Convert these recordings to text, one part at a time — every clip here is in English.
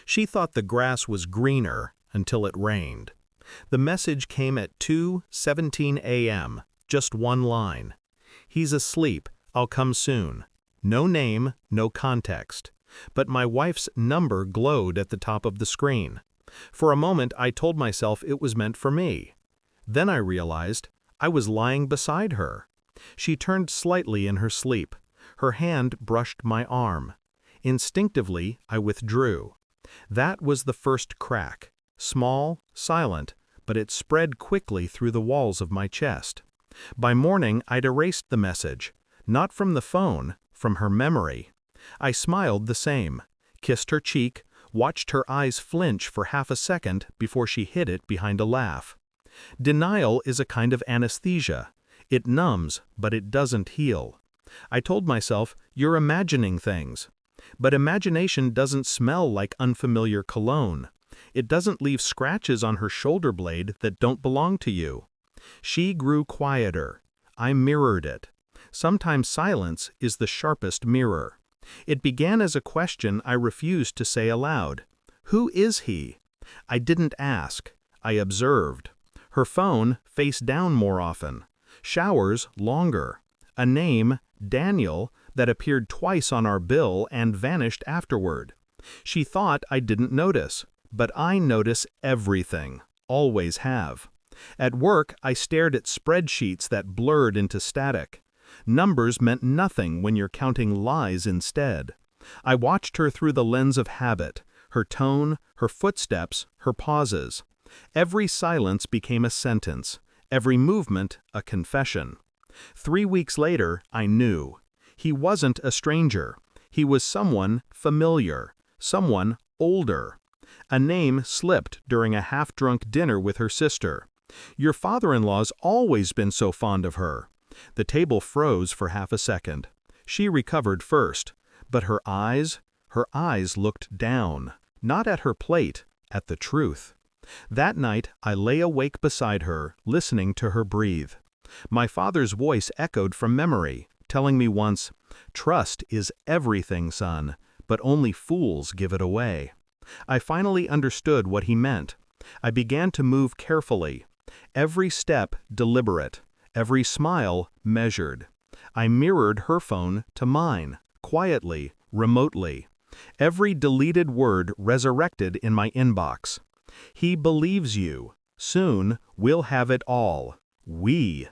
She thought the grass was greener until it rained. The message came at 2:17 a.m., just one line. "He's asleep, I'll come soon." No name, no context. But my wife's number glowed at the top of the screen. For a moment I told myself it was meant for me. Then I realized I was lying beside her. She turned slightly in her sleep. Her hand brushed my arm. Instinctively, I withdrew. That was the first crack. Small, silent, but it spread quickly through the walls of my chest. By morning, I'd erased the message. Not from the phone, from her memory. I smiled the same, kissed her cheek, watched her eyes flinch for half a second before she hid it behind a laugh. Denial is a kind of anesthesia. It numbs, but it doesn't heal. I told myself, you're imagining things. But imagination doesn't smell like unfamiliar cologne. It doesn't leave scratches on her shoulder blade that don't belong to you. She grew quieter. I mirrored it. Sometimes silence is the sharpest mirror. It began as a question I refused to say aloud. Who is he? I didn't ask. I observed. Her phone face down more often. Showers longer. A name, Daniel, that appeared twice on our bill and vanished afterward. She thought I didn't notice, but I notice everything. Always have. At work, I stared at spreadsheets that blurred into static. Numbers meant nothing when you're counting lies instead. I watched her through the lens of habit, her tone, her footsteps, her pauses. Every silence became a sentence, every movement a confession. 3 weeks later, I knew. He wasn't a stranger. He was someone familiar, someone older. A name slipped during a half-drunk dinner with her sister. Your father-in-law's always been so fond of her. The table froze for half a second. She recovered first, but her eyes looked down, not at her plate, at the truth. That night, I lay awake beside her, listening to her breathe. My father's voice echoed from memory, telling me once, "Trust is everything, son, but only fools give it away." I finally understood what he meant. I began to move carefully. Every step deliberate, every smile measured. I mirrored her phone to mine, quietly, remotely. Every deleted word resurrected in my inbox. He believes you. Soon, we'll have it all. We.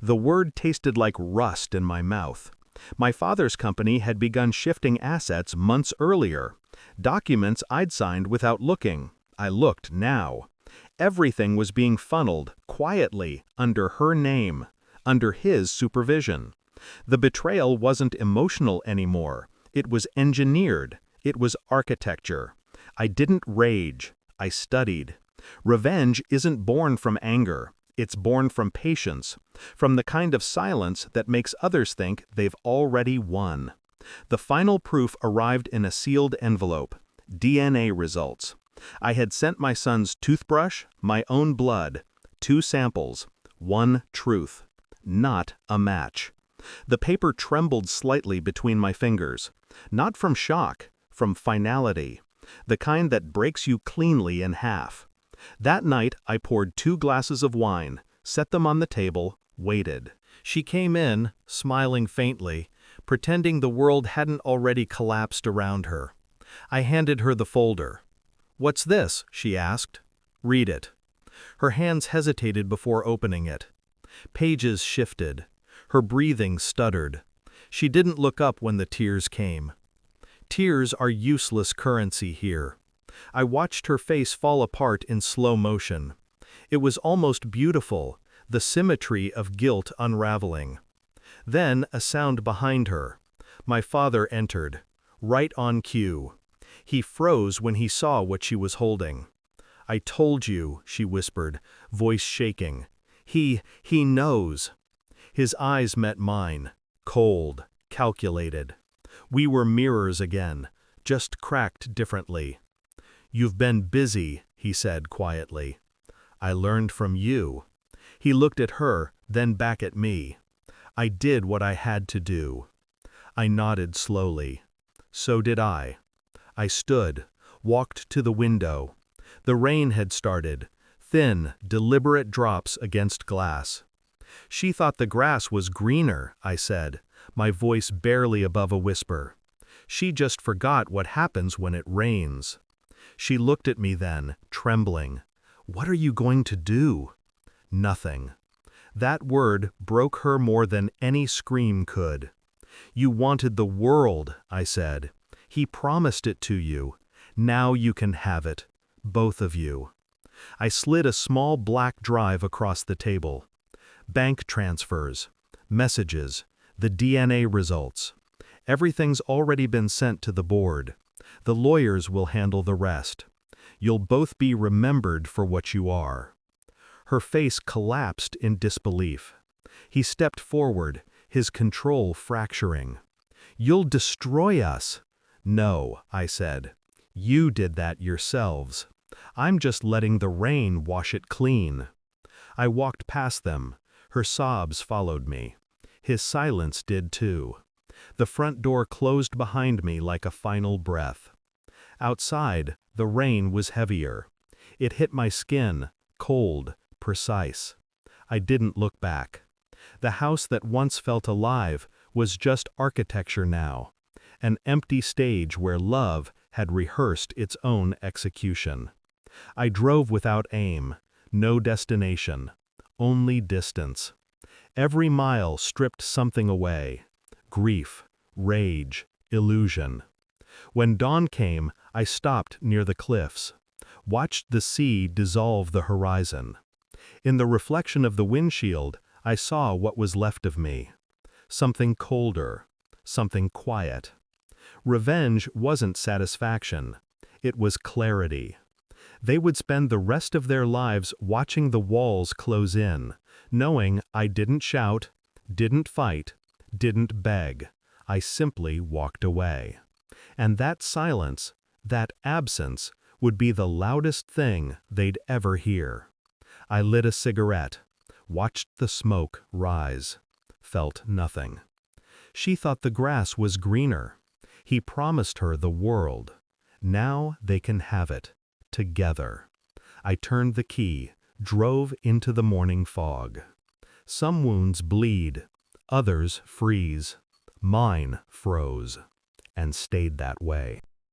The word tasted like rust in my mouth. My father's company had begun shifting assets months earlier. Documents I'd signed without looking. I looked now. Everything was being funneled, quietly, under her name, under his supervision. The betrayal wasn't emotional anymore. It was engineered. It was architecture. I didn't rage. I studied. Revenge isn't born from anger. It's born from patience, from the kind of silence that makes others think they've already won. The final proof arrived in a sealed envelope. DNA results. I had sent my son's toothbrush, my own blood. 2 samples. 1 truth. Not a match. The paper trembled slightly between my fingers. Not from shock, from finality. The kind that breaks you cleanly in half. That night, I poured 2 glasses of wine, set them on the table, waited. She came in, smiling faintly, pretending the world hadn't already collapsed around her. I handed her the folder. "What's this?" she asked. "Read it." Her hands hesitated before opening it. Pages shifted. Her breathing stuttered. She didn't look up when the tears came. Tears are useless currency here. I watched her face fall apart in slow motion. It was almost beautiful, the symmetry of guilt unraveling. Then a sound behind her. My father entered, right on cue. He froze when he saw what she was holding. "I told you," she whispered, voice shaking. He knows." His eyes met mine, cold, calculated. We were mirrors again, just cracked differently. "You've been busy," he said quietly. "I learned from you." He looked at her, then back at me. "I did what I had to do." I nodded slowly. So did I. I stood, walked to the window. The rain had started, thin, deliberate drops against glass. She thought the grass was greener, I said, my voice barely above a whisper. She just forgot what happens when it rains. She looked at me then, trembling. What are you going to do? Nothing. That word broke her more than any scream could. You wanted the world, I said. He promised it to you. Now you can have it. Both of you. I slid a small black drive across the table. Bank transfers, messages, the DNA results. Everything's already been sent to the board. The lawyers will handle the rest. You'll both be remembered for what you are. Her face collapsed in disbelief. He stepped forward, his control fracturing. You'll destroy us. No, I said. You did that yourselves. I'm just letting the rain wash it clean. I walked past them. Her sobs followed me. His silence did too. The front door closed behind me like a final breath. Outside, the rain was heavier. It hit my skin, cold, precise. I didn't look back. The house that once felt alive was just architecture now, an empty stage where love had rehearsed its own execution. I drove without aim, no destination, only distance. Every mile stripped something away: grief, rage, illusion. When dawn came, I stopped near the cliffs, watched the sea dissolve the horizon. In the reflection of the windshield, I saw what was left of me. Something colder, something quiet. Revenge wasn't satisfaction. It was clarity. They would spend the rest of their lives watching the walls close in, knowing I didn't shout, didn't fight, didn't beg. I simply walked away. And that silence, that absence, would be the loudest thing they'd ever hear. I lit a cigarette, watched the smoke rise, felt nothing. She thought the grass was greener. He promised her the world. Now they can have it, together. I turned the key, drove into the morning fog. Some wounds bleed, others freeze. Mine froze, and stayed that way.